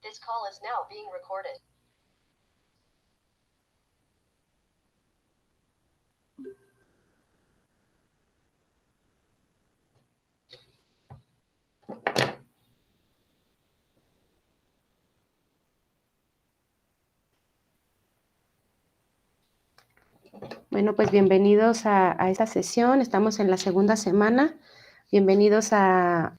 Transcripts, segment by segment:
This call is now being recorded. Bueno, pues bienvenidos a esta sesión. Estamos en la segunda semana. Bienvenidos a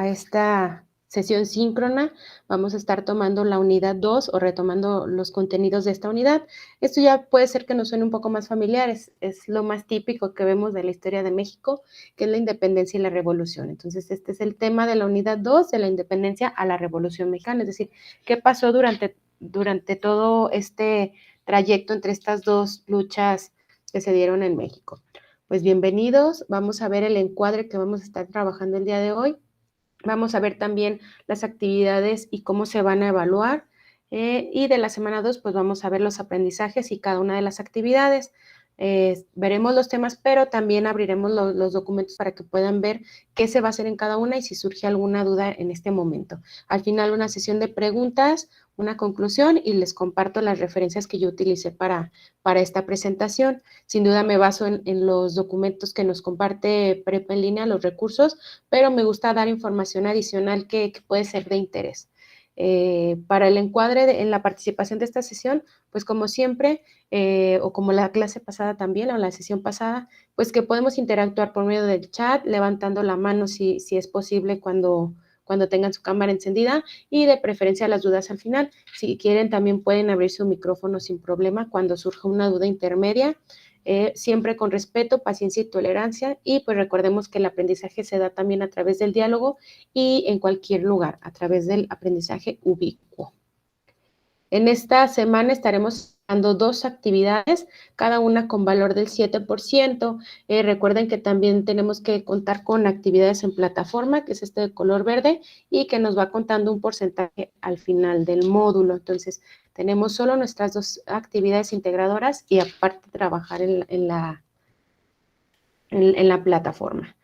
esta sesión síncrona. Vamos a estar tomando la unidad 2 o retomando los contenidos de esta unidad. Esto ya puede ser que nos suene un poco más familiares. Es lo más típico que vemos de la historia de México, que es la independencia y la revolución. Entonces, este es el tema de la unidad 2, de la independencia a la revolución mexicana. Es decir, qué pasó durante todo este trayecto entre estas dos luchas que se dieron en México. Pues bienvenidos, vamos a ver el encuadre que vamos a estar trabajando el día de hoy. Vamos a ver también las actividades y cómo se van a evaluar. Y de la semana 2, pues vamos a ver los aprendizajes y cada una de las actividades. Veremos los temas, pero también abriremos los documentos para que puedan ver qué se va a hacer en cada una y si surge alguna duda en este momento. Al final, una sesión de preguntas, una conclusión y les comparto las referencias que yo utilicé para esta presentación. Sin duda me baso en los documentos que nos comparte Prepa en línea, los recursos, pero me gusta dar información adicional que puede ser de interés. Para el encuadre en la participación de esta sesión, pues como siempre, o como la clase pasada también, o la sesión pasada, pues que podemos interactuar por medio del chat, levantando la mano si es posible cuando tengan su cámara encendida y de preferencia las dudas al final. Si quieren, también pueden abrir su micrófono sin problema cuando surja una duda intermedia. Siempre con respeto, paciencia y tolerancia, y pues recordemos que el aprendizaje se da también a través del diálogo y en cualquier lugar, a través del aprendizaje ubicuo. En esta semana estaremos dando 2 actividades, cada una con valor del 7%. Recuerden que también tenemos que contar con actividades en plataforma, que es este de color verde, y que nos va contando un porcentaje al final del módulo. Entonces, tenemos solo nuestras 2 actividades integradoras y aparte trabajar en la plataforma.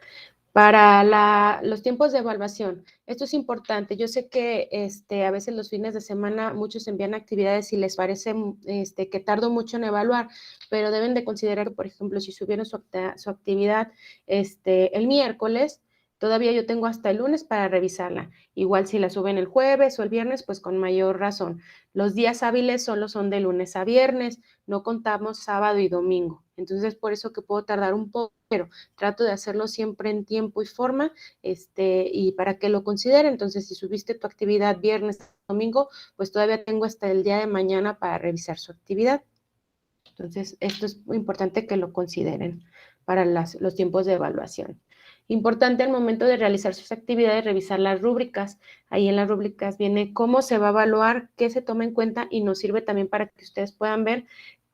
Para los tiempos de evaluación, esto es importante. Yo sé que a veces los fines de semana muchos envían actividades y les parece que tardo mucho en evaluar, pero deben de considerar que, por ejemplo, si subieron su actividad el miércoles, todavía yo tengo hasta el lunes para revisarla. Igual si la suben el jueves o el viernes, pues con mayor razón. Los días hábiles solo son de lunes a viernes, no contamos sábado y domingo. Entonces, por eso que puedo tardar un poco, pero trato de hacerlo siempre en tiempo y forma, y para que lo considere. Entonces, si subiste tu actividad viernes, domingo, pues todavía tengo hasta el día de mañana para revisar su actividad. Entonces, esto es muy importante que lo consideren para los tiempos de evaluación. Importante al momento de realizar sus actividades, revisar las rúbricas. Ahí en las rúbricas viene cómo se va a evaluar, qué se toma en cuenta y nos sirve también para que ustedes puedan ver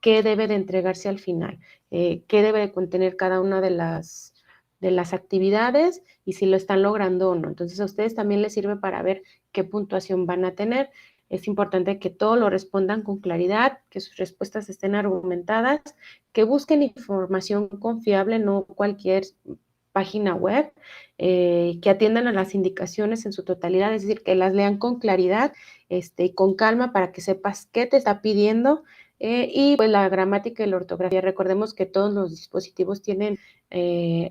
qué debe de entregarse al final, qué debe de contener cada una de las actividades y si lo están logrando o no. Entonces, a ustedes también les sirve para ver qué puntuación van a tener. Es importante que todo lo respondan con claridad, que sus respuestas estén argumentadas, que busquen información confiable, no cualquier página web, que atiendan a las indicaciones en su totalidad, es decir, que las lean con claridad y con calma para que sepas qué te está pidiendo. Y pues la gramática y la ortografía, recordemos que todos los dispositivos tienen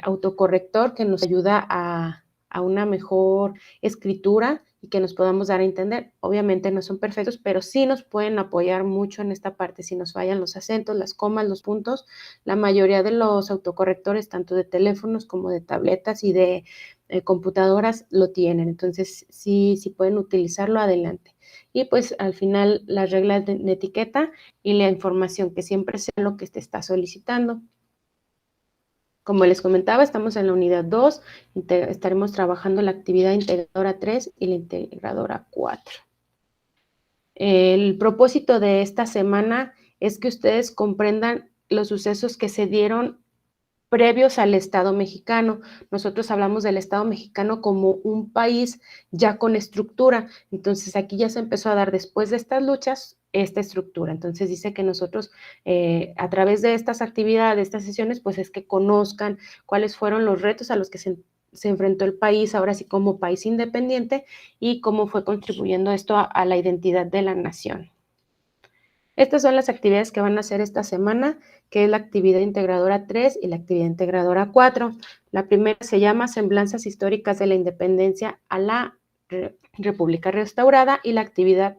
autocorrector que nos ayuda a una mejor escritura y que nos podamos dar a entender. Obviamente no son perfectos, pero sí nos pueden apoyar mucho en esta parte. Si nos fallan los acentos, las comas, los puntos, la mayoría de los autocorrectores, tanto de teléfonos como de tabletas y de computadoras, lo tienen. Entonces, sí pueden utilizarlo, adelante. Y pues al final las reglas de etiqueta y la información que siempre sea lo que te está solicitando. Como les comentaba, estamos en la unidad 2, estaremos trabajando la actividad integradora 3 y la integradora 4. El propósito de esta semana es que ustedes comprendan los sucesos que se dieron previos al Estado mexicano. Nosotros hablamos del Estado mexicano como un país ya con estructura. Entonces, aquí ya se empezó a dar, después de estas luchas, esta estructura. Entonces, dice que nosotros, a través de estas actividades, de estas sesiones, pues es que conozcan cuáles fueron los retos a los que se se enfrentó el país, ahora sí como país independiente, y cómo fue contribuyendo esto a la identidad de la nación. Estas son las actividades que van a hacer esta semana, que es la actividad integradora 3 y la actividad integradora 4. La primera se llama Semblanzas históricas de la independencia a la República restaurada, y la actividad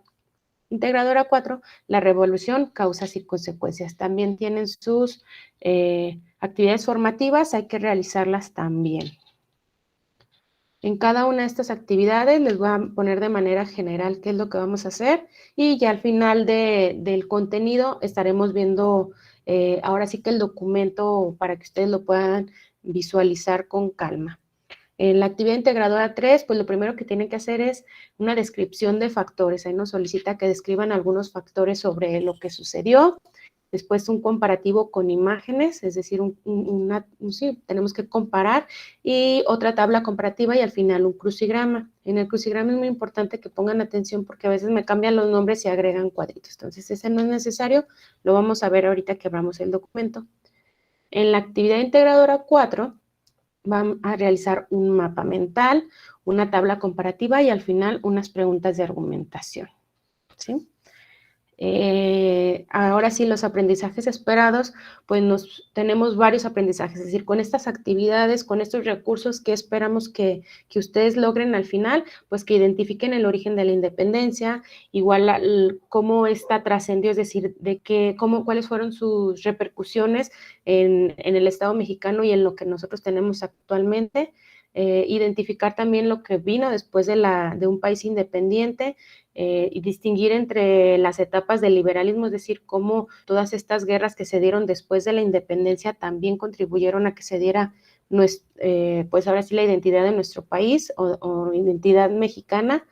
integradora 4, la revolución, causas y consecuencias. También tienen sus actividades formativas, hay que realizarlas también. En cada una de estas actividades les voy a poner de manera general qué es lo que vamos a hacer, y ya al final del contenido estaremos viendo ahora sí que el documento para que ustedes lo puedan visualizar con calma. En la actividad integradora 3, pues lo primero que tienen que hacer es una descripción de factores. Ahí nos solicita que describan algunos factores sobre lo que sucedió. Después un comparativo con imágenes, es decir, sí, tenemos que comparar, y otra tabla comparativa, y al final un crucigrama. En el crucigrama es muy importante que pongan atención porque a veces me cambian los nombres y agregan cuadritos. Entonces ese no es necesario, lo vamos a ver ahorita que abramos el documento. En la actividad integradora 4, van a realizar un mapa mental, una tabla comparativa y al final unas preguntas de argumentación, ¿sí? Ahora sí, los aprendizajes esperados, pues tenemos varios aprendizajes, es decir, con estas actividades, con estos recursos que esperamos que ustedes logren al final, pues que identifiquen el origen de la independencia, igual cómo esta trascendió, es decir, cuáles fueron sus repercusiones en el Estado mexicano y en lo que nosotros tenemos actualmente, identificar también lo que vino después de un país independiente, y distinguir entre las etapas del liberalismo, es decir, cómo todas estas guerras que se dieron después de la independencia también contribuyeron a que se diera, pues ahora sí, la identidad de nuestro país o identidad mexicana.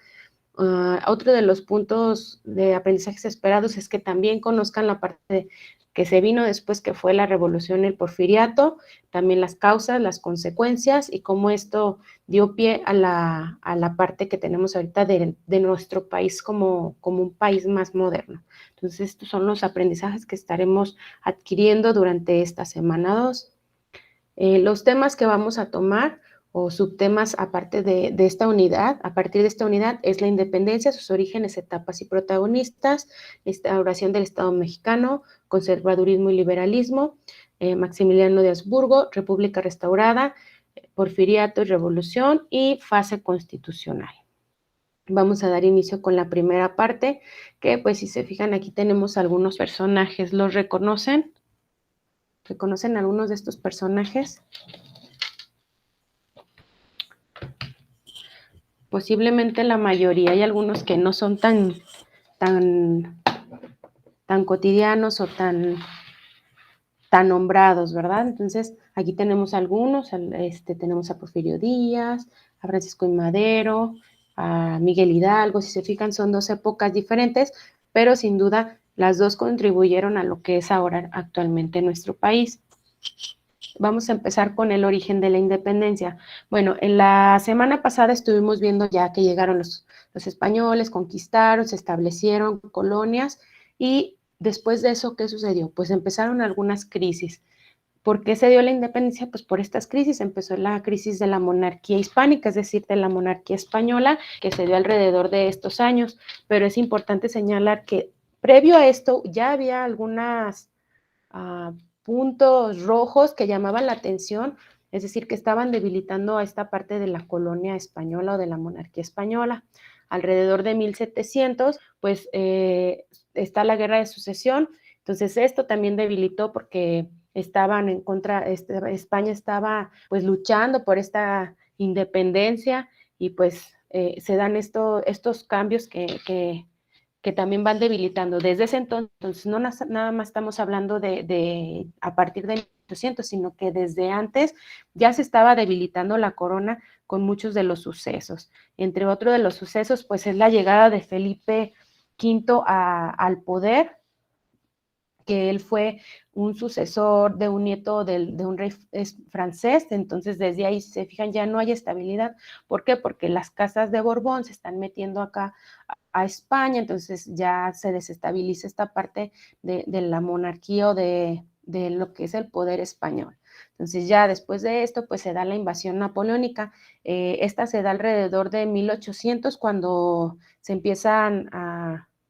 Otro de los puntos de aprendizajes esperados es que también conozcan la parte que se vino después, que fue la revolución, el porfiriato, también las causas, las consecuencias y cómo esto dio pie a la parte que tenemos ahorita de nuestro país como un país más moderno. Entonces, estos son los aprendizajes que estaremos adquiriendo durante esta semana 2. Los temas que vamos a tomar o subtemas aparte de esta unidad, a partir de esta unidad, es la independencia, sus orígenes, etapas y protagonistas, instauración del Estado mexicano, conservadurismo y liberalismo, Maximiliano de Habsburgo, República restaurada, porfiriato y revolución, y fase constitucional. Vamos a dar inicio con la primera parte, que pues si se fijan aquí tenemos algunos personajes. ¿Los reconocen? ¿Reconocen algunos de estos personajes? Posiblemente la mayoría, hay algunos que no son tan cotidianos o tan nombrados, ¿verdad? Entonces, aquí tenemos algunos, tenemos a Porfirio Díaz, a Francisco I. Madero, a Miguel Hidalgo. Si se fijan, son dos épocas diferentes, pero sin duda las dos contribuyeron a lo que es ahora actualmente nuestro país. Vamos a empezar con el origen de la independencia. Bueno, en la semana pasada estuvimos viendo ya que llegaron los españoles, conquistaron, se establecieron colonias, y después de eso, ¿qué sucedió? Pues empezaron algunas crisis. ¿Por qué se dio la independencia? Pues por estas crisis. Empezó la crisis de la monarquía hispánica, es decir, de la monarquía española, que se dio alrededor de estos años, pero es importante señalar que previo a esto ya había algunas puntos rojos que llamaban la atención, es decir, que estaban debilitando a esta parte de la colonia española o de la monarquía española. Alrededor de 1700, pues está la Guerra de Sucesión, entonces esto también debilitó porque estaban en contra, España estaba pues luchando por esta independencia, y pues se dan estos cambios que también van debilitando. Desde ese entonces, no nada más estamos hablando de a partir de 1800, sino que desde antes ya se estaba debilitando la corona con muchos de los sucesos. Entre otros de los sucesos, pues es la llegada de Felipe V al poder, que él fue un sucesor de un nieto de un rey francés. Entonces desde ahí, se fijan, ya no hay estabilidad. ¿Por qué? Porque las casas de Borbón se están metiendo acá a España, entonces ya se desestabiliza esta parte de la monarquía o de lo que es el poder español. Entonces ya después de esto, pues se da la invasión napoleónica. Esta se da alrededor de 1800 cuando se empiezan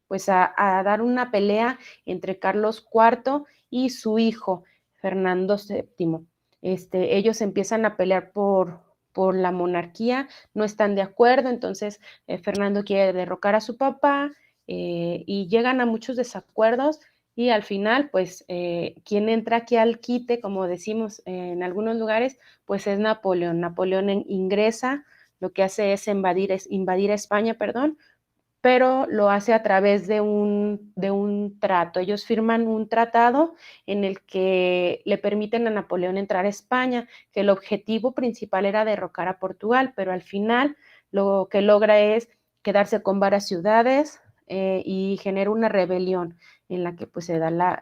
pues a dar una pelea entre Carlos IV y su hijo, Fernando VII. Ellos empiezan a pelear por la monarquía, no están de acuerdo, entonces Fernando quiere derrocar a su papá y llegan a muchos desacuerdos y al final, pues, quien entra aquí al quite, como decimos en algunos lugares, pues es Napoleón. Napoleón ingresa, lo que hace es invadir España, perdón, pero lo hace a través de un trato. Ellos firman un tratado en el que le permiten a Napoleón entrar a España, que el objetivo principal era derrocar a Portugal, pero al final lo que logra es quedarse con varias ciudades y genera una rebelión en la que pues se da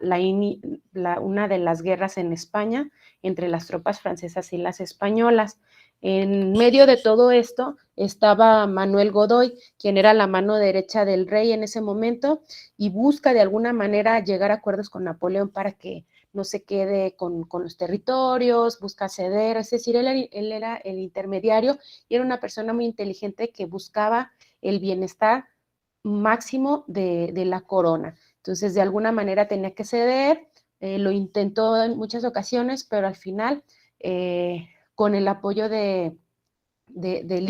una de las guerras en España entre las tropas francesas y las españolas. En medio de todo esto estaba Manuel Godoy, quien era la mano derecha del rey en ese momento, y busca de alguna manera llegar a acuerdos con Napoleón para que no se quede con los territorios, busca ceder, es decir, él era el intermediario y era una persona muy inteligente que buscaba el bienestar máximo de la corona. Entonces, de alguna manera tenía que ceder, lo intentó en muchas ocasiones, pero al final, con el apoyo del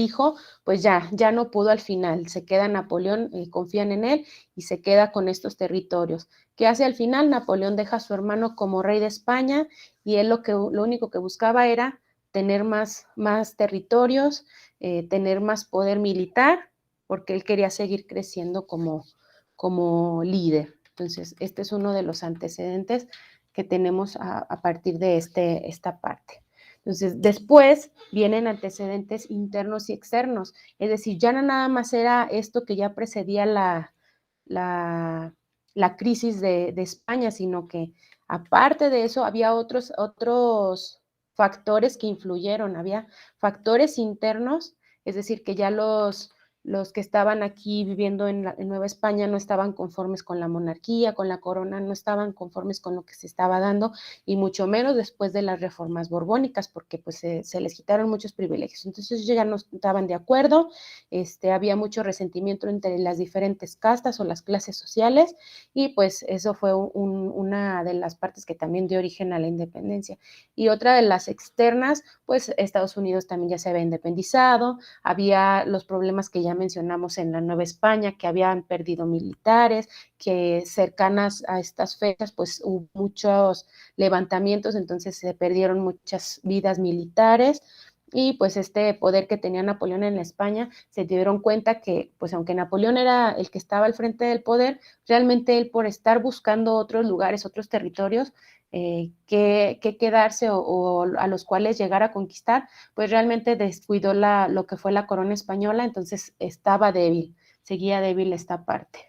hijo, pues ya no pudo al final, se queda Napoleón, confían en él y se queda con estos territorios. ¿Qué hace al final? Napoleón deja a su hermano como rey de España y él lo único que buscaba era tener más territorios, tener más poder militar, porque él quería seguir creciendo como líder. Entonces, este es uno de los antecedentes que tenemos a partir de esta parte. Entonces, después vienen antecedentes internos y externos, es decir, ya no nada más era esto que ya precedía la crisis de España, sino que aparte de eso había otros factores que influyeron, había factores internos, es decir, que ya los que estaban aquí viviendo en Nueva España no estaban conformes con la monarquía, con la corona, no estaban conformes con lo que se estaba dando, y mucho menos después de las reformas borbónicas, porque pues se les quitaron muchos privilegios. Entonces ellos ya no estaban de acuerdo, había mucho resentimiento entre las diferentes castas o las clases sociales, y pues eso fue una de las partes que también dio origen a la independencia. Y otra de las externas, pues Estados Unidos también ya se había independizado, había los problemas que ya mencionamos en la Nueva España, que habían perdido militares, que cercanas a estas fechas, pues hubo muchos levantamientos, entonces se perdieron muchas vidas militares, y pues este poder que tenía Napoleón en España, se dieron cuenta que, pues aunque Napoleón era el que estaba al frente del poder, realmente él por estar buscando otros lugares, otros territorios, que quedarse o a los cuales llegar a conquistar, pues realmente descuidó lo que fue la corona española, entonces estaba débil, seguía débil esta parte.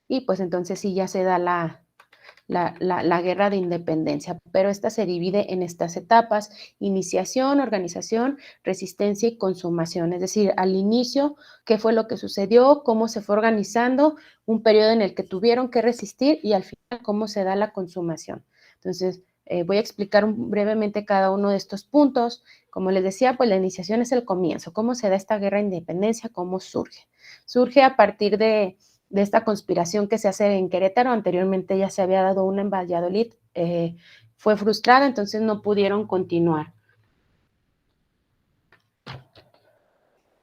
Y pues entonces sí ya se da la guerra de independencia, pero esta se divide en estas etapas: iniciación, organización, resistencia y consumación. Es decir, al inicio, qué fue lo que sucedió, cómo se fue organizando, un periodo en el que tuvieron que resistir y al final cómo se da la consumación. Entonces, voy a explicar brevemente cada uno de estos puntos. Como les decía, pues la iniciación es el comienzo, cómo se da esta guerra de independencia, cómo surge. Surge a partir de esta conspiración que se hace en Querétaro. Anteriormente ya se había dado una en Valladolid, fue frustrada, entonces no pudieron continuar.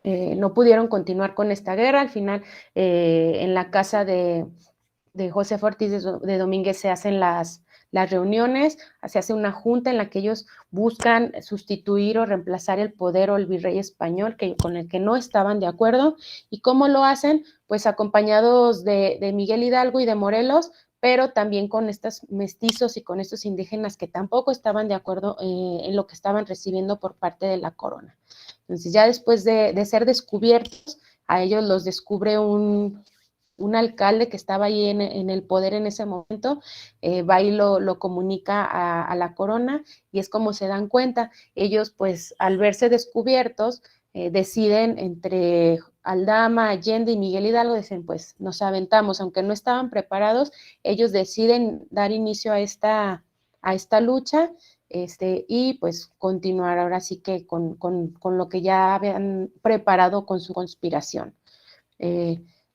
No pudieron continuar con esta guerra. Al final, en la casa de José Ortiz de Domínguez se hacen las reuniones, se hace una junta en la que ellos buscan sustituir o reemplazar el poder o el virrey español con el que no estaban de acuerdo. ¿Y cómo lo hacen? Pues acompañados de Miguel Hidalgo y de Morelos, pero también con estos mestizos y con estos indígenas que tampoco estaban de acuerdo en lo que estaban recibiendo por parte de la corona. Entonces ya después de ser descubiertos, a ellos los descubre un alcalde que estaba ahí en el poder en ese momento, va y lo comunica a la corona, y es como se dan cuenta. Ellos, pues, al verse descubiertos, deciden entre Aldama, Allende y Miguel Hidalgo, dicen, pues, nos aventamos, aunque no estaban preparados, ellos deciden dar inicio a esta lucha, y pues continuar ahora sí que con lo que ya habían preparado con su conspiración.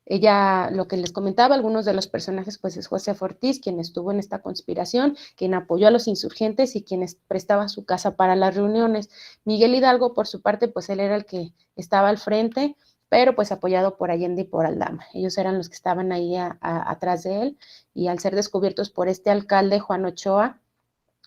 Ella, lo que les comentaba, algunos de los personajes, pues es José Ortiz, quien estuvo en esta conspiración, quien apoyó a los insurgentes y quien prestaba su casa para las reuniones. Miguel Hidalgo, por su parte, pues él era el que estaba al frente, pero pues apoyado por Allende y por Aldama. Ellos eran los que estaban ahí atrás de él, y al ser descubiertos por este alcalde, Juan Ochoa,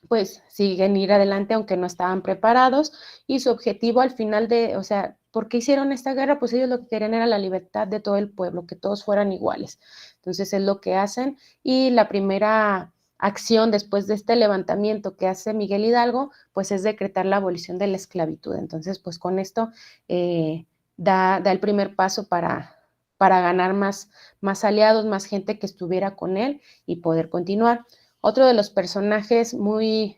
pues siguen ir adelante aunque no estaban preparados, y su objetivo al final o sea, ¿por qué hicieron esta guerra? Pues ellos lo que querían era la libertad de todo el pueblo, que todos fueran iguales. Entonces es lo que hacen, y la primera acción después de este levantamiento que hace Miguel Hidalgo, pues es decretar la abolición de la esclavitud. Entonces, pues con esto da el primer paso para ganar más aliados, más gente que estuviera con él y poder continuar. Otro de los personajes muy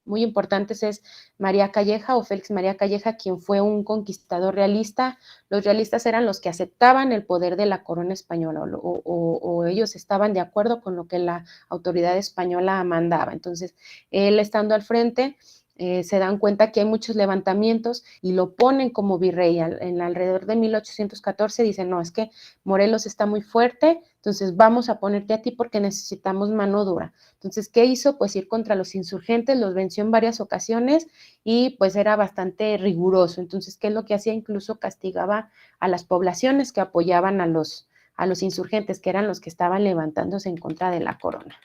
importantes es María Calleja, o Félix María Calleja, quien fue un conquistador realista. Los realistas eran los que aceptaban el poder de la corona española, o ellos estaban de acuerdo con lo que la autoridad española mandaba. Entonces, él estando al frente, se dan cuenta que hay muchos levantamientos y lo ponen como virrey. En alrededor de 1814 dicen, no, es que Morelos está muy fuerte, entonces vamos a ponerte a ti porque necesitamos mano dura. Entonces, ¿qué hizo? Pues ir contra los insurgentes, los venció en varias ocasiones y pues era bastante riguroso. Entonces, ¿qué es lo que hacía? Incluso castigaba a las poblaciones que apoyaban a los insurgentes, que eran los que estaban levantándose en contra de la corona.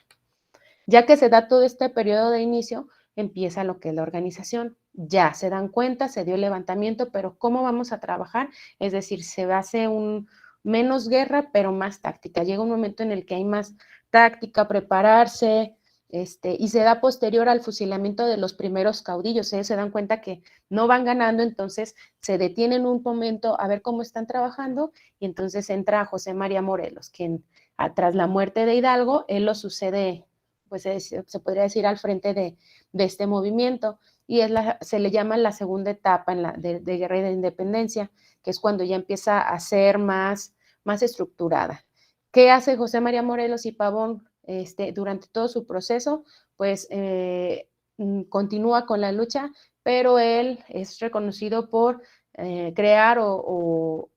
Ya que se da todo este periodo de inicio, empieza lo que es la organización. Ya se dan cuenta, se dio el levantamiento, pero ¿cómo vamos a trabajar? Es decir, se hace menos guerra, pero más táctica. Llega un momento en el que hay más táctica, prepararse, y se da posterior al fusilamiento de los primeros caudillos. Ellos se dan cuenta que no van ganando, entonces se detienen un momento a ver cómo están trabajando, y entonces entra José María Morelos, quien tras la muerte de Hidalgo, él lo sucede, pues se podría decir, al frente de este movimiento, y se le llama la segunda etapa de guerra de independencia, que es cuando ya empieza a ser más estructurada. ¿Qué hace José María Morelos y Pavón durante todo su proceso? Pues continúa con la lucha, pero él es reconocido por crear o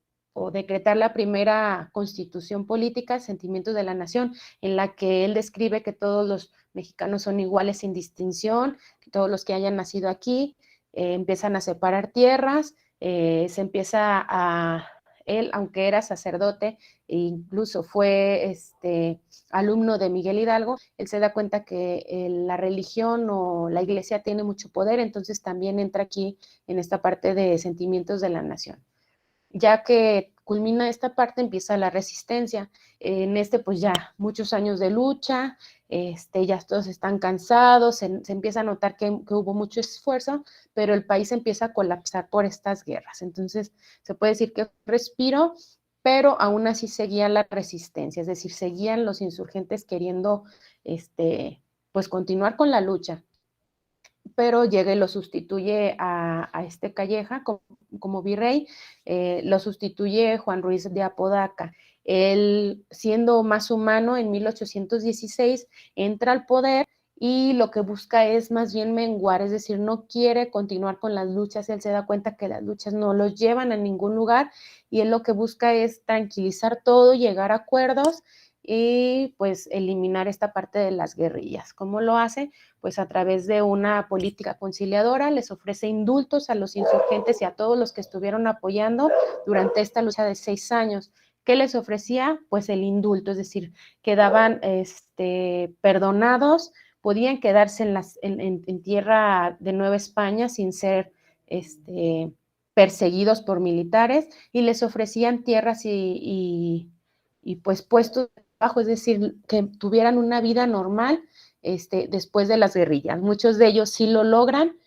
decretar la primera constitución política, Sentimientos de la Nación, en la que él describe que todos los mexicanos son iguales sin distinción, que todos los que hayan nacido aquí, empiezan a separar tierras, se empieza él, aunque era sacerdote e incluso fue alumno de Miguel Hidalgo, él se da cuenta que la religión o la iglesia tiene mucho poder, entonces también entra aquí en esta parte de Sentimientos de la Nación. Ya que culmina esta parte, empieza la resistencia. En pues ya muchos años de lucha, ya todos están cansados, se empieza a notar que hubo mucho esfuerzo, pero el país empieza a colapsar por estas guerras. Entonces, se puede decir que respiro, pero aún así seguía la resistencia, es decir, seguían los insurgentes queriendo, pues continuar con la lucha, pero llega y lo sustituye a Calleja como virrey, lo sustituye Juan Ruiz de Apodaca. Él, siendo más humano, en 1816 entra al poder y lo que busca es más bien menguar, es decir, no quiere continuar con las luchas. Él se da cuenta que las luchas no los llevan a ningún lugar, y él lo que busca es tranquilizar todo, llegar a acuerdos y pues eliminar esta parte de las guerrillas. ¿Cómo lo hace? Pues a través de una política conciliadora, les ofrece indultos a los insurgentes y a todos los que estuvieron apoyando durante esta lucha de 6 años. ¿Qué les ofrecía? Pues el indulto, es decir, quedaban perdonados, podían quedarse en tierra de Nueva España sin ser perseguidos por militares, y les ofrecían tierras y pues puestos de trabajo, es decir, que tuvieran una vida normal después de las guerrillas. Muchos de ellos sí lo logran,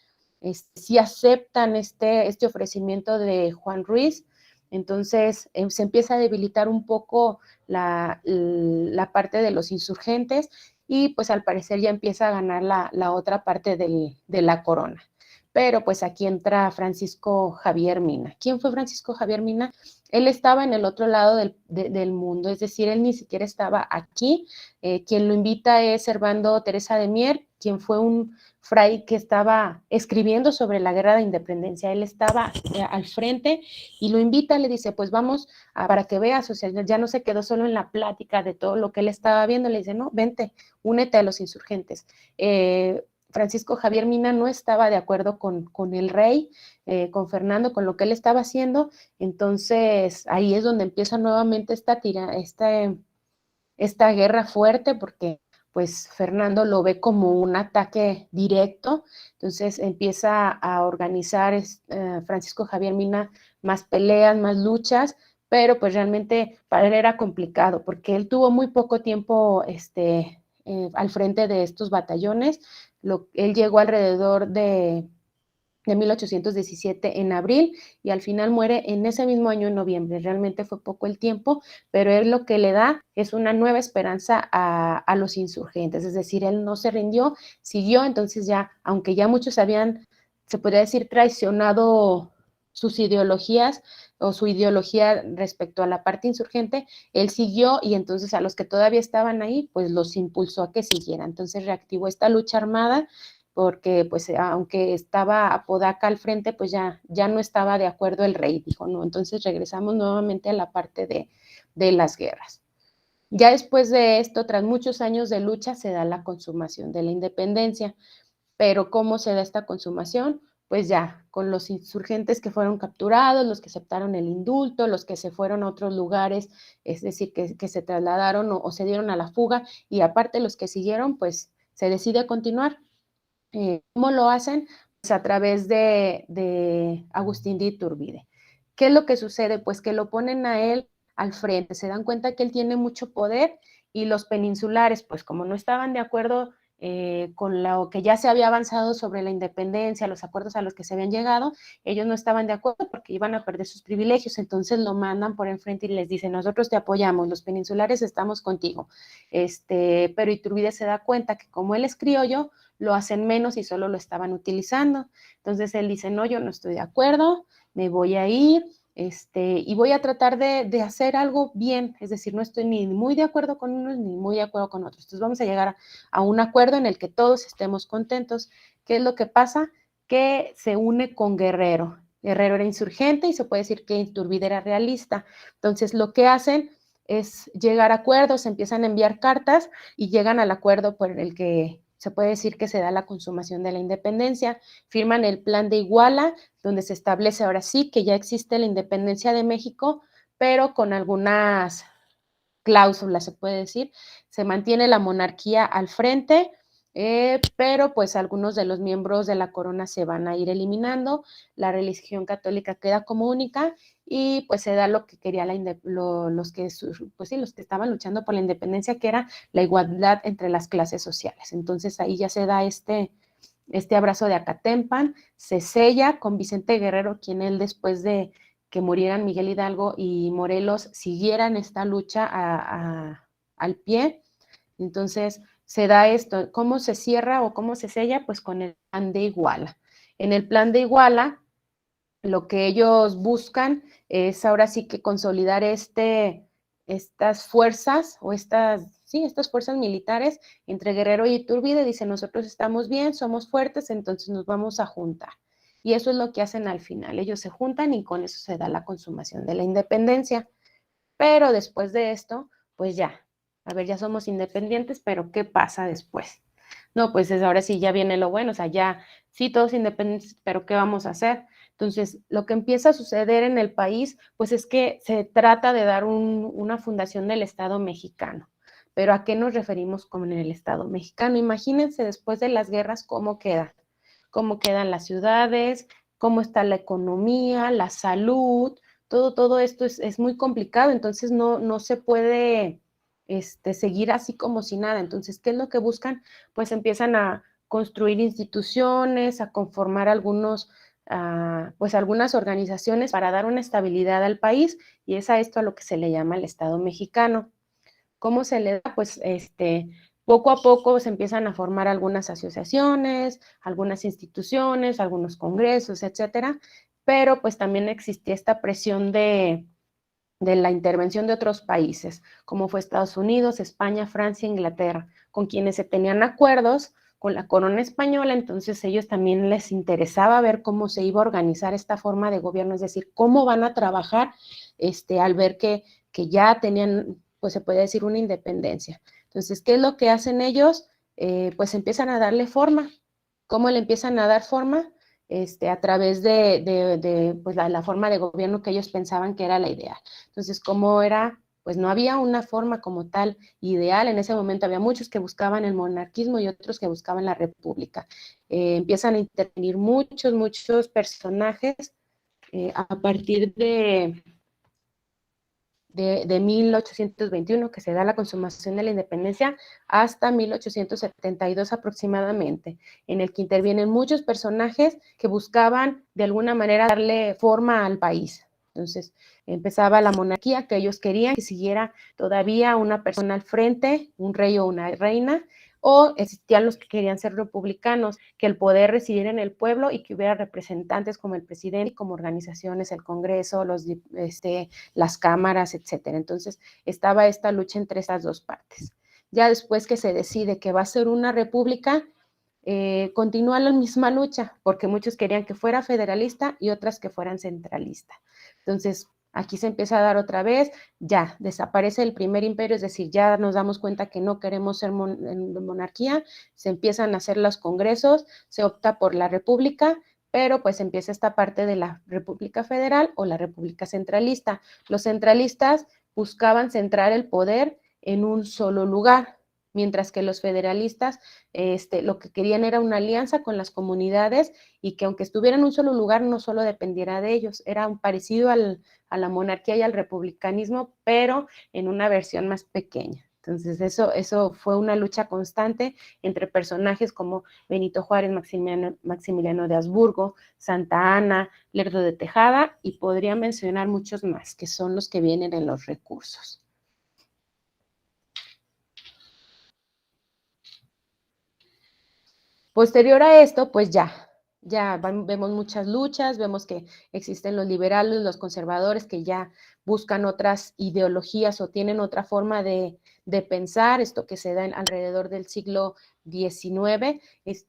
sí aceptan este ofrecimiento de Juan Ruiz. Entonces se empieza a debilitar un poco la parte de los insurgentes, y pues al parecer ya empieza a ganar la otra parte de la corona. Pero pues aquí entra Francisco Javier Mina. ¿Quién fue Francisco Javier Mina? Él estaba en el otro lado del mundo, es decir, él ni siquiera estaba aquí. Quien lo invita es Servando Teresa de Mier, quien fue un fray que estaba escribiendo sobre la guerra de independencia. Él estaba al frente y lo invita, le dice, pues vamos para que veas, o sea, ya no se quedó solo en la plática de todo lo que él estaba viendo, le dice, no, vente, únete a los insurgentes. Francisco Javier Mina no estaba de acuerdo con el rey, con Fernando, con lo que él estaba haciendo, entonces ahí es donde empieza nuevamente esta guerra fuerte, porque pues Fernando lo ve como un ataque directo, entonces empieza a organizar Francisco Javier Mina más peleas, más luchas, pero pues realmente para él era complicado, porque él tuvo muy poco tiempo al frente de estos batallones. Él llegó alrededor de 1817 en abril y al final muere en ese mismo año en noviembre. Realmente fue poco el tiempo, pero él lo que le da es una nueva esperanza a los insurgentes, es decir, él no se rindió, siguió, entonces ya, aunque ya muchos habían, se podría decir, traicionado sus ideologías o su ideología respecto a la parte insurgente, él siguió y entonces a los que todavía estaban ahí, pues los impulsó a que siguieran. Entonces reactivó esta lucha armada porque pues aunque estaba Apodaca al frente, pues ya no estaba de acuerdo el rey, dijo, no, entonces regresamos nuevamente a la parte de las guerras. Ya después de esto, tras muchos años de lucha, se da la consumación de la independencia, pero ¿cómo se da esta consumación? Pues ya, con los insurgentes que fueron capturados, los que aceptaron el indulto, los que se fueron a otros lugares, es decir, que se trasladaron o se dieron a la fuga, y aparte los que siguieron, pues se decide continuar. ¿Cómo lo hacen? Pues a través de Agustín de Iturbide. ¿Qué es lo que sucede? Pues que lo ponen a él al frente, se dan cuenta que él tiene mucho poder y los peninsulares, pues como no estaban de acuerdo con lo que ya se había avanzado sobre la independencia, los acuerdos a los que se habían llegado, ellos no estaban de acuerdo porque iban a perder sus privilegios, entonces lo mandan por enfrente y les dicen, nosotros te apoyamos, los peninsulares estamos contigo. Pero Iturbide se da cuenta que como él es criollo, lo hacen menos y solo lo estaban utilizando. Entonces él dice, no, yo no estoy de acuerdo, me voy a ir, y voy a tratar de hacer algo bien, es decir, no estoy ni muy de acuerdo con unos ni muy de acuerdo con otros. Entonces vamos a llegar a un acuerdo en el que todos estemos contentos. ¿Qué es lo que pasa? Que se une con Guerrero. Guerrero era insurgente y se puede decir que Iturbide era realista. Entonces lo que hacen es llegar a acuerdos, empiezan a enviar cartas y llegan al acuerdo por el que se puede decir que se da la consumación de la independencia, firman el Plan de Iguala, donde se establece ahora sí que ya existe la independencia de México, pero con algunas cláusulas, se puede decir, se mantiene la monarquía al frente, pero pues algunos de los miembros de la corona se van a ir eliminando, la religión católica queda como única y pues se da lo que quería los que estaban luchando por la independencia, que era la igualdad entre las clases sociales. Entonces ahí ya se da este abrazo de Acatempan, se sella con Vicente Guerrero, quien él después de que murieran Miguel Hidalgo y Morelos siguieran esta lucha al pie. Entonces se da esto, ¿cómo se cierra o cómo se sella? Pues con el Plan de Iguala. En el Plan de Iguala, lo que ellos buscan es ahora sí que consolidar estas fuerzas o estas fuerzas militares entre Guerrero y Iturbide. Dicen, nosotros estamos bien, somos fuertes, entonces nos vamos a juntar. Y eso es lo que hacen al final. Ellos se juntan y con eso se da la consumación de la independencia. Pero después de esto, pues ya, a ver, ya somos independientes, pero ¿qué pasa después? No, pues ahora sí ya viene lo bueno, o sea, ya sí todos independientes, pero ¿qué vamos a hacer? Entonces, lo que empieza a suceder en el país, pues es que se trata de dar una fundación del Estado mexicano. Pero ¿a qué nos referimos con el Estado mexicano? Imagínense después de las guerras cómo quedan las ciudades, cómo está la economía, la salud, todo esto es muy complicado, entonces no se puede seguir así como si nada. Entonces, ¿qué es lo que buscan? Pues empiezan a construir instituciones, a conformar pues algunas organizaciones para dar una estabilidad al país, y es a esto a lo que se le llama el Estado mexicano. ¿Cómo se le da? Pues poco a poco se empiezan a formar algunas asociaciones, algunas instituciones, algunos congresos, etcétera, pero pues también existía esta presión de la intervención de otros países, como fue Estados Unidos, España, Francia, Inglaterra, con quienes se tenían acuerdos con la corona española, entonces ellos también les interesaba ver cómo se iba a organizar esta forma de gobierno, es decir, cómo van a trabajar al ver que ya tenían, pues se puede decir, una independencia. Entonces, ¿qué es lo que hacen ellos? Pues empiezan a darle forma. ¿Cómo le empiezan a dar forma? A través de pues la forma de gobierno que ellos pensaban que era la ideal. Entonces, ¿cómo era? Pues no había una forma como tal ideal. En ese momento había muchos que buscaban el monarquismo y otros que buscaban la república. Empiezan a intervenir muchos personajes a partir de 1821, que se da la consumación de la independencia, hasta 1872 aproximadamente, en el que intervienen muchos personajes que buscaban de alguna manera darle forma al país. Entonces empezaba la monarquía, que ellos querían que siguiera todavía una persona al frente, un rey o una reina, o existían los que querían ser republicanos, que el poder residiera en el pueblo y que hubiera representantes como el presidente, como organizaciones, el Congreso, las cámaras, etcétera. Entonces estaba esta lucha entre esas dos partes. Ya después que se decide que va a ser una república, continúa la misma lucha, porque muchos querían que fuera federalista y otras que fueran centralista. Entonces, aquí se empieza a dar otra vez, ya desaparece el primer imperio, es decir, ya nos damos cuenta que no queremos ser monarquía, se empiezan a hacer los congresos, se opta por la república, pero pues empieza esta parte de la República Federal o la República Centralista. Los centralistas buscaban centrar el poder en un solo lugar, mientras que los federalistas lo que querían era una alianza con las comunidades y que aunque estuvieran en un solo lugar no solo dependiera de ellos, era un parecido a la monarquía y al republicanismo, pero en una versión más pequeña. Entonces eso fue una lucha constante entre personajes como Benito Juárez, Maximiliano de Habsburgo, Santa Anna, Lerdo de Tejada, y podría mencionar muchos más, que son los que vienen en los recursos. Posterior a esto, pues vemos muchas luchas, vemos que existen los liberales, los conservadores que ya buscan otras ideologías o tienen otra forma de pensar, esto que se da alrededor del siglo XIX,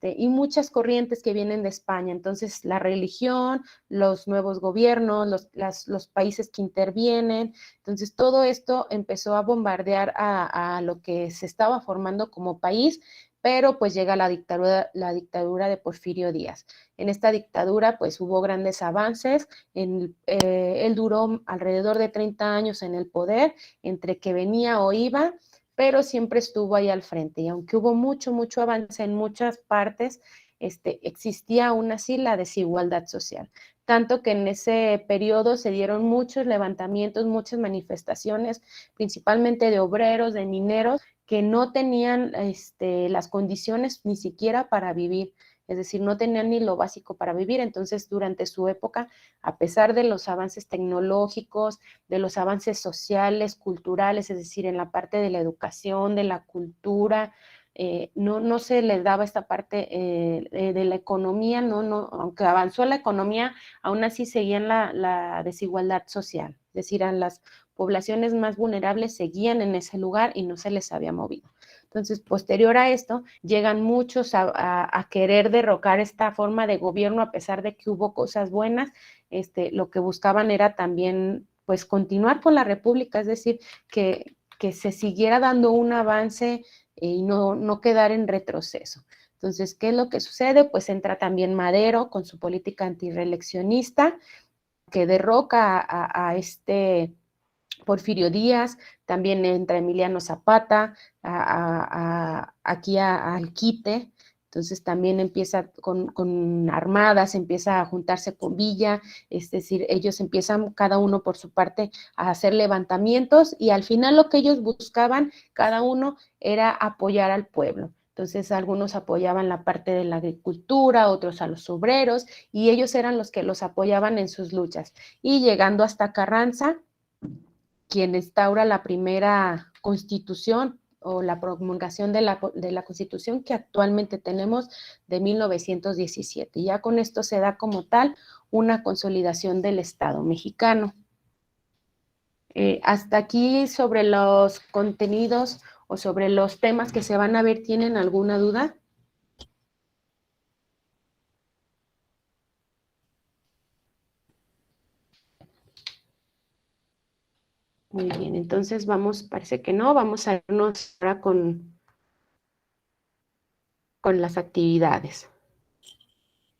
y muchas corrientes que vienen de España. Entonces, la religión, los nuevos gobiernos, los países que intervienen, entonces todo esto empezó a bombardear a lo que se estaba formando como país, pero pues llega la dictadura de Porfirio Díaz. En esta dictadura pues hubo grandes avances, él duró alrededor de 30 años en el poder, entre que venía o iba, pero siempre estuvo ahí al frente, y aunque hubo mucho avance en muchas partes, existía aún así la desigualdad social, tanto que en ese periodo se dieron muchos levantamientos, muchas manifestaciones, principalmente de obreros, de mineros, que no tenían las condiciones ni siquiera para vivir, es decir, no tenían ni lo básico para vivir. Entonces, durante su época, a pesar de los avances tecnológicos, de los avances sociales, culturales, es decir, en la parte de la educación, de la cultura, no se les daba esta parte de la economía, aunque avanzó la economía, aún así seguían la desigualdad social, es decir, eran las poblaciones más vulnerables seguían en ese lugar y no se les había movido. Entonces, posterior a esto, llegan muchos a querer derrocar esta forma de gobierno, a pesar de que hubo cosas buenas, lo que buscaban era también, pues, continuar con la república, es decir, que se siguiera dando un avance y no quedar en retroceso. Entonces, ¿qué es lo que sucede? Pues entra también Madero con su política antirreeleccionista, que derroca a Porfirio Díaz, también entra Emiliano Zapata aquí al quite, entonces también empieza con armadas, empieza a juntarse con Villa, es decir, ellos empiezan cada uno por su parte a hacer levantamientos y al final lo que ellos buscaban, cada uno, era apoyar al pueblo. Entonces algunos apoyaban la parte de la agricultura, otros a los obreros, y ellos eran los que los apoyaban en sus luchas. Y llegando hasta Carranza, quien instaura la primera constitución o la promulgación de la constitución que actualmente tenemos de 1917. Y ya con esto se da como tal una consolidación del Estado mexicano. Hasta aquí sobre los contenidos o sobre los temas que se van a ver, ¿tienen alguna duda? Muy bien, entonces vamos, parece que no, vamos a irnos ahora con las actividades.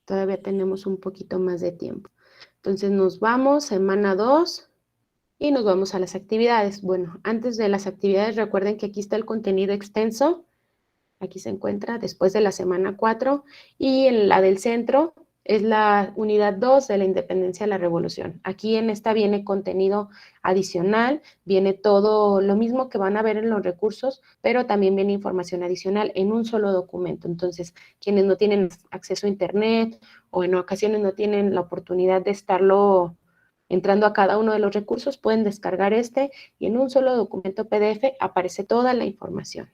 Todavía tenemos un poquito más de tiempo. Entonces nos vamos, semana 2, y nos vamos a las actividades. Bueno, antes de las actividades, recuerden que aquí está el contenido extenso. Aquí se encuentra después de la semana 4, y en la del centro es la unidad 2 de la independencia de la revolución. Aquí en esta viene contenido adicional, viene todo lo mismo que van a ver en los recursos, pero también viene información adicional en un solo documento. Entonces, quienes no tienen acceso a internet o en ocasiones no tienen la oportunidad de estarlo entrando a cada uno de los recursos, pueden descargar este y en un solo documento PDF aparece toda la información.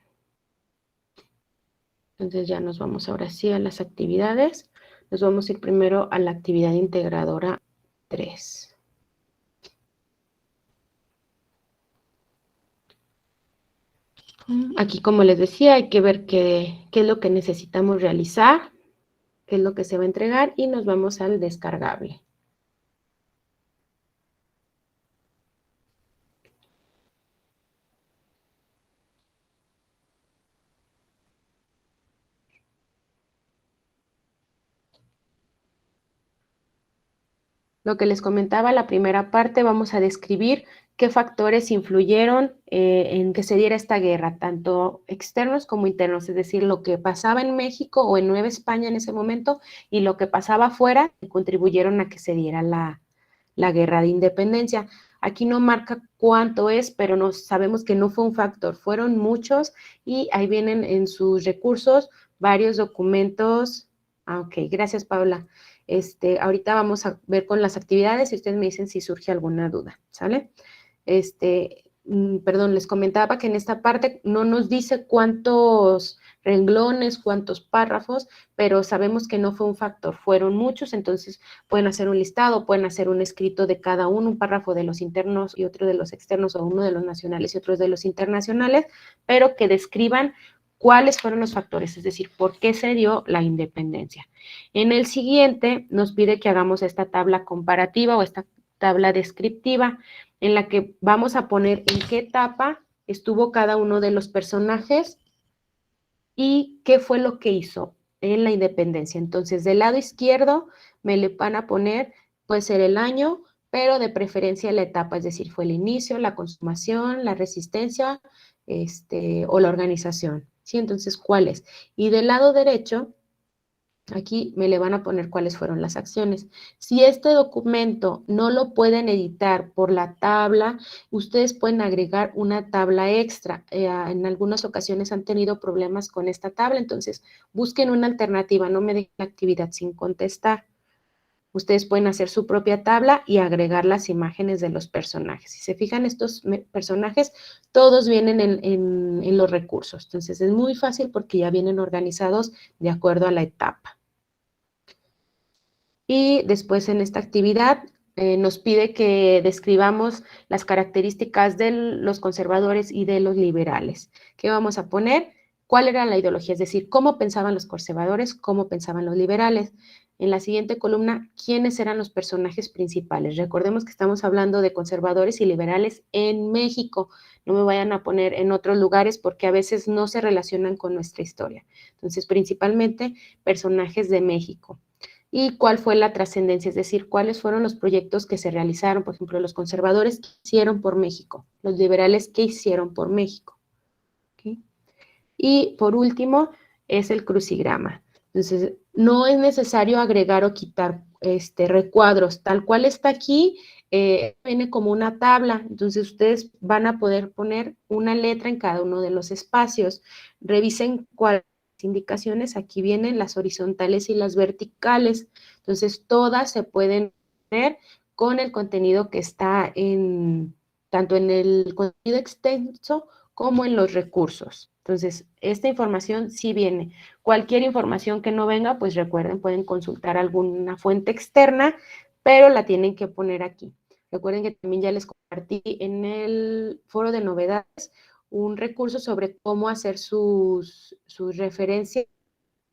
Entonces ya nos vamos ahora sí a las actividades. Nos vamos a ir primero a la actividad integradora 3. Aquí, como les decía, hay que ver qué es lo que necesitamos realizar, qué es lo que se va a entregar, y nos vamos al descargable. Lo que les comentaba, la primera parte, vamos a describir qué factores influyeron en que se diera esta guerra, tanto externos como internos, es decir, lo que pasaba en México o en Nueva España en ese momento y lo que pasaba afuera, que contribuyeron a que se diera la guerra de independencia. Aquí no marca cuánto es, pero sabemos que no fue un factor, fueron muchos, y ahí vienen en sus recursos varios documentos. Ok, gracias, Paula. Ahorita vamos a ver con las actividades y ustedes me dicen si surge alguna duda, ¿sale? Perdón, les comentaba que en esta parte no nos dice cuántos renglones, cuántos párrafos, pero sabemos que no fue un factor, fueron muchos. Entonces pueden hacer un listado, pueden hacer un escrito de cada uno, un párrafo de los internos y otro de los externos, o uno de los nacionales y otros de los internacionales, pero que describan cuáles fueron los factores, es decir, por qué se dio la independencia. En el siguiente nos pide que hagamos esta tabla comparativa o esta tabla descriptiva, en la que vamos a poner en qué etapa estuvo cada uno de los personajes y qué fue lo que hizo en la independencia. Entonces, del lado izquierdo me le van a poner, puede ser el año, pero de preferencia la etapa, es decir, fue el inicio, la consumación, la resistencia, o la organización. ¿Sí? Entonces, ¿cuál es? Y del lado derecho, aquí me le van a poner cuáles fueron las acciones. Si este documento no lo pueden editar por la tabla, ustedes pueden agregar una tabla extra. En algunas ocasiones han tenido problemas con esta tabla, entonces busquen una alternativa, no me dejen la actividad sin contestar. Ustedes pueden hacer su propia tabla y agregar las imágenes de los personajes. Si se fijan, estos personajes todos vienen en los recursos. Entonces es muy fácil porque ya vienen organizados de acuerdo a la etapa. Y después en esta actividad nos pide que describamos las características de los conservadores y de los liberales. ¿Qué vamos a poner? ¿Cuál era la ideología? Es decir, cómo pensaban los conservadores, cómo pensaban los liberales. En la siguiente columna, ¿quiénes eran los personajes principales? Recordemos que estamos hablando de conservadores y liberales en México. No me vayan a poner en otros lugares porque a veces no se relacionan con nuestra historia. Entonces, principalmente personajes de México. ¿Y cuál fue la trascendencia? Es decir, cuáles fueron los proyectos que se realizaron. Por ejemplo, los conservadores, ¿qué hicieron por México? Los liberales, ¿qué hicieron por México? ¿Okay? Y por último, es el crucigrama. Entonces, no es necesario agregar o quitar recuadros. Tal cual está aquí, viene como una tabla. Entonces, ustedes van a poder poner una letra en cada uno de los espacios. Revisen cuáles indicaciones. Aquí vienen las horizontales y las verticales. Entonces, todas se pueden ver con el contenido que está tanto en el contenido extenso como en los recursos. Entonces, esta información sí viene. Cualquier información que no venga, pues recuerden, pueden consultar alguna fuente externa, pero la tienen que poner aquí. Recuerden que también ya les compartí en el foro de novedades un recurso sobre cómo hacer sus referencias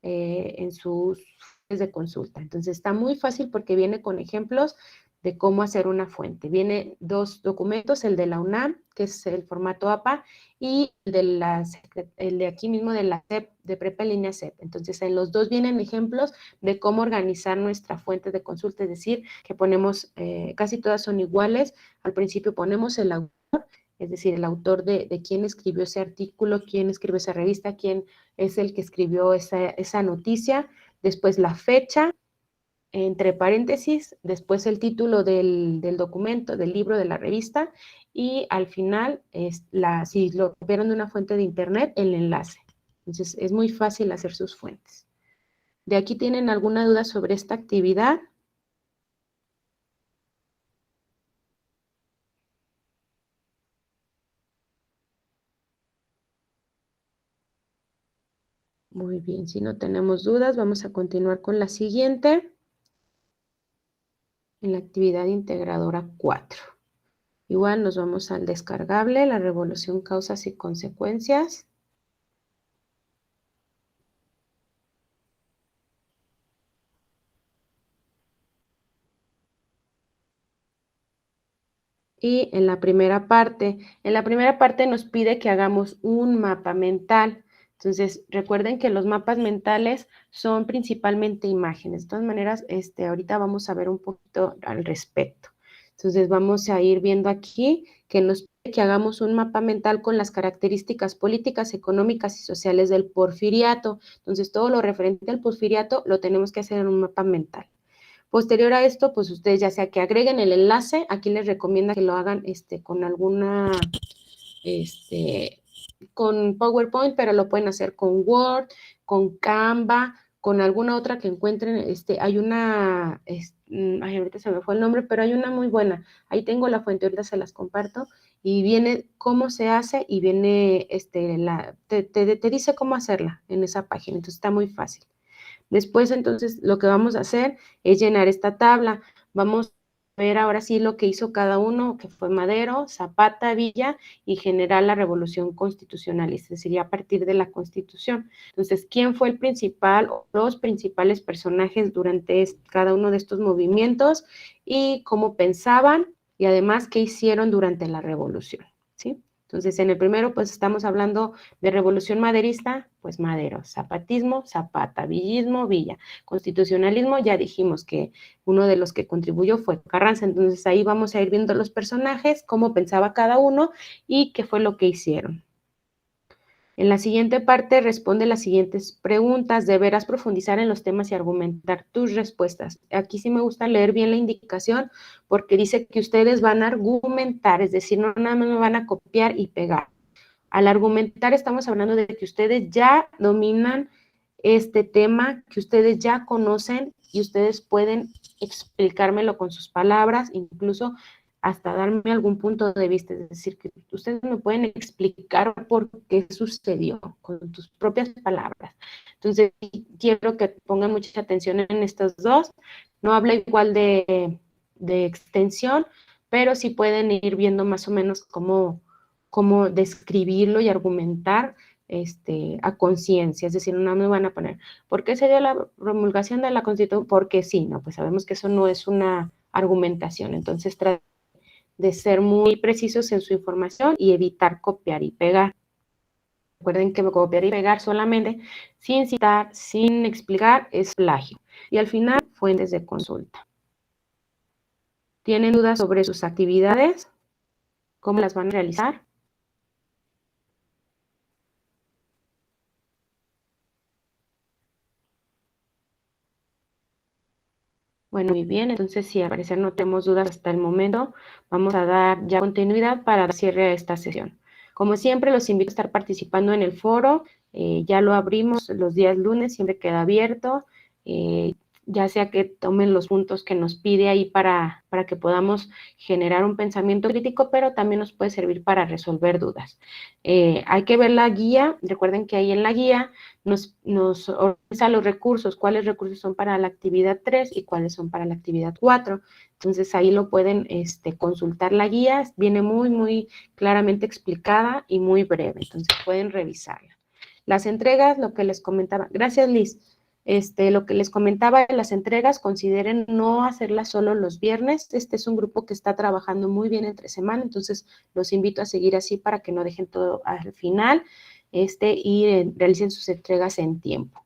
en sus fuentes de consulta. Entonces, está muy fácil porque viene con ejemplos de cómo hacer una fuente. Viene dos documentos, el de la UNAM, que es el formato APA, y el de aquí mismo de la SEP, de Prepa en línea SEP. Entonces, en los dos vienen ejemplos de cómo organizar nuestra fuente de consulta, es decir, que ponemos, casi todas son iguales. Al principio ponemos el autor, es decir, el autor de quién escribió ese artículo, quién escribió esa revista, quién es el que escribió esa noticia, después la fecha, entre paréntesis, después el título del documento, del libro, de la revista, y al final, si lo vieron de una fuente de internet, el enlace. Entonces, es muy fácil hacer sus fuentes. ¿De aquí tienen alguna duda sobre esta actividad? Muy bien, si no tenemos dudas, vamos a continuar con la siguiente, en la actividad integradora 4. Igual nos vamos al descargable, la revolución, causas y consecuencias. Y en la primera parte nos pide que hagamos un mapa mental. Entonces, recuerden que los mapas mentales son principalmente imágenes. De todas maneras, ahorita vamos a ver un poquito al respecto. Entonces, vamos a ir viendo aquí que nos pide que hagamos un mapa mental con las características políticas, económicas y sociales del porfiriato. Entonces, todo lo referente al porfiriato lo tenemos que hacer en un mapa mental. Posterior a esto, pues ustedes ya sea que agreguen el enlace, aquí les recomienda que lo hagan con alguna, con PowerPoint, pero lo pueden hacer con Word, con Canva, con alguna otra que encuentren. Hay una, ay, ahorita se me fue el nombre, pero hay una muy buena. Ahí tengo la fuente, ahorita se las comparto, y viene cómo se hace y viene, te dice cómo hacerla en esa página, entonces está muy fácil. Después, entonces, lo que vamos a hacer es llenar esta tabla. Vamos a ver ahora sí lo que hizo cada uno, que fue Madero, Zapata, Villa y generar la revolución constitucionalista, es decir, a partir de la Constitución. Entonces, ¿quién fue el principal o los principales personajes durante cada uno de estos movimientos y cómo pensaban y además qué hicieron durante la revolución? ¿Sí? Entonces, en el primero, pues estamos hablando de revolución maderista, pues Madero, zapatismo, Zapata, villismo, Villa, constitucionalismo, ya dijimos que uno de los que contribuyó fue Carranza, entonces ahí vamos a ir viendo los personajes, cómo pensaba cada uno y qué fue lo que hicieron. En la siguiente parte responde las siguientes preguntas. Deberás profundizar en los temas y argumentar tus respuestas. Aquí sí me gusta leer bien la indicación porque dice que ustedes van a argumentar, es decir, no nada más me van a copiar y pegar. Al argumentar estamos hablando de que ustedes ya dominan este tema, que ustedes ya conocen y ustedes pueden explicármelo con sus palabras, incluso hasta darme algún punto de vista, es decir, que ustedes me pueden explicar por qué sucedió con tus propias palabras. Entonces, quiero que pongan mucha atención en estos dos. No habla igual de extensión, pero sí pueden ir viendo más o menos cómo describirlo y argumentar a conciencia, es decir, no me van a poner, ¿por qué se dio la promulgación de la Constitución? Porque sí, no, pues sabemos que eso no es una argumentación, entonces traten de ser muy precisos en su información y evitar copiar y pegar. Recuerden que copiar y pegar solamente, sin citar, sin explicar, es plagio. Y al final, fuentes de consulta. ¿Tienen dudas sobre sus actividades? ¿Cómo las van a realizar? Bueno, muy bien, entonces si al parecer no tenemos dudas hasta el momento, vamos a dar ya continuidad para dar cierre a esta sesión. Como siempre, los invito a estar participando en el foro, ya lo abrimos los días lunes, siempre queda abierto, ya sea que tomen los puntos que nos pide ahí para que podamos generar un pensamiento crítico, pero también nos puede servir para resolver dudas. Hay que ver la guía, recuerden que ahí en la guía nos organiza los recursos, cuáles recursos son para la actividad 3 y cuáles son para la actividad 4. Entonces ahí lo pueden consultar la guía, viene muy, muy claramente explicada y muy breve, entonces pueden revisarla. Las entregas, lo que les comentaba. Gracias, Liz. Lo que les comentaba de las entregas, consideren no hacerlas solo los viernes. Este es un grupo que está trabajando muy bien entre semana, entonces los invito a seguir así para que no dejen todo al final y realicen sus entregas en tiempo.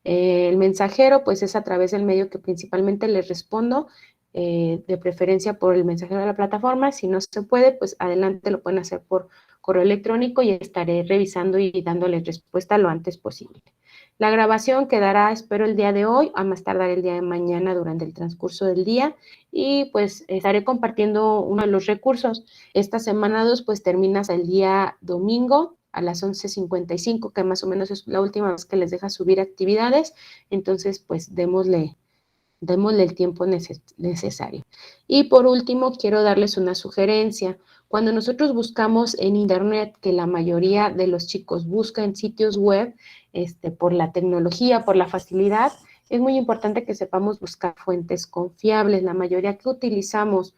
El mensajero, pues es a través del medio que principalmente les respondo, de preferencia por el mensajero de la plataforma. Si no se puede, pues adelante lo pueden hacer por correo electrónico y estaré revisando y dándoles respuesta lo antes posible. La grabación quedará, espero, el día de hoy, a más tardar el día de mañana durante el transcurso del día, y pues estaré compartiendo uno de los recursos. Esta semana 2 pues terminas el día domingo a las 11:55, que más o menos es la última vez que les deja subir actividades. Entonces pues démosle el tiempo necesario. Y por último, quiero darles una sugerencia. Cuando nosotros buscamos en Internet, que la mayoría de los chicos buscan en sitios web, por la tecnología, por la facilidad, es muy importante que sepamos buscar fuentes confiables. La mayoría que utilizamos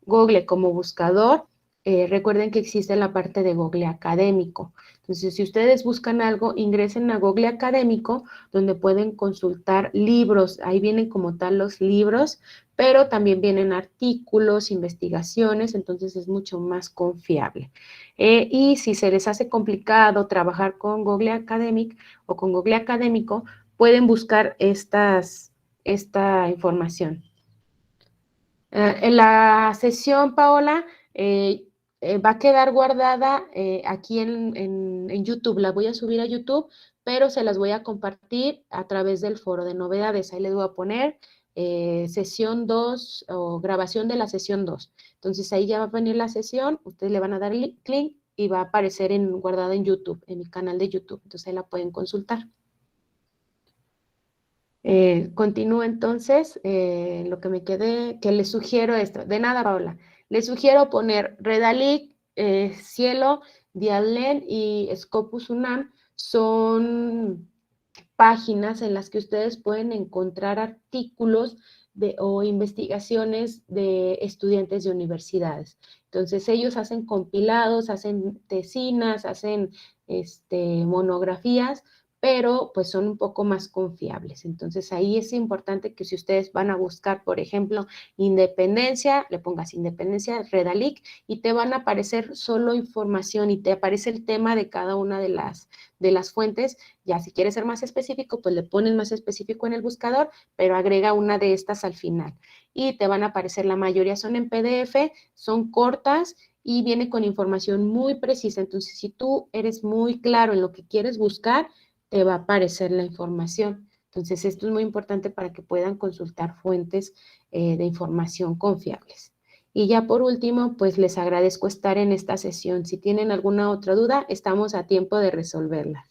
Google como buscador, recuerden que existe la parte de Google Académico. Entonces, si ustedes buscan algo, ingresen a Google Académico, donde pueden consultar libros. Ahí vienen como tal los libros, pero también vienen artículos, investigaciones, entonces es mucho más confiable. Y si se les hace complicado trabajar con Google Academic o con Google Académico, pueden buscar esta información. En la sesión, Paola, va a quedar guardada aquí en YouTube. La voy a subir a YouTube, pero se las voy a compartir a través del foro de novedades. Ahí les voy a poner sesión 2 o grabación de la sesión 2. Entonces ahí ya va a venir la sesión, ustedes le van a dar clic y va a aparecer guardada en YouTube, en mi canal de YouTube. Entonces ahí la pueden consultar. Continúo entonces, lo que me quedé, que les sugiero esto, de nada, Paola, les sugiero poner Redalic, Cielo, Dialnet y Scopus UNAM. Son páginas en las que ustedes pueden encontrar artículos o investigaciones de estudiantes de universidades. Entonces ellos hacen compilados, hacen tesinas, hacen monografías, pero pues son un poco más confiables. Entonces ahí es importante que si ustedes van a buscar, por ejemplo, independencia, le pongas independencia, Redalic, y te van a aparecer solo información y te aparece el tema de cada una de las fuentes. Ya si quieres ser más específico, pues le pones más específico en el buscador, pero agrega una de estas al final. Y te van a aparecer, la mayoría son en PDF, son cortas y viene con información muy precisa. Entonces, si tú eres muy claro en lo que quieres buscar, te va a aparecer la información. Entonces, esto es muy importante para que puedan consultar fuentes de información confiables. Y ya por último, pues les agradezco estar en esta sesión. Si tienen alguna otra duda, estamos a tiempo de resolverla.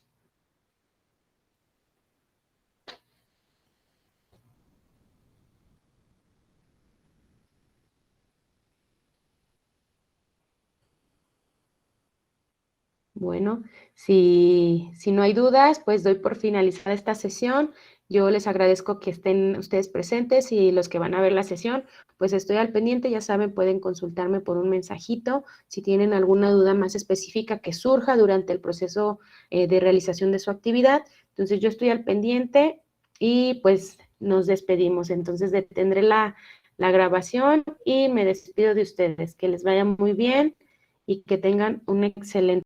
Bueno, si no hay dudas, pues doy por finalizada esta sesión. Yo les agradezco que estén ustedes presentes y los que van a ver la sesión, pues estoy al pendiente, ya saben, pueden consultarme por un mensajito si tienen alguna duda más específica que surja durante el proceso de realización de su actividad. Entonces yo estoy al pendiente y pues nos despedimos. Entonces detendré la grabación y me despido de ustedes. Que les vaya muy bien y que tengan un excelente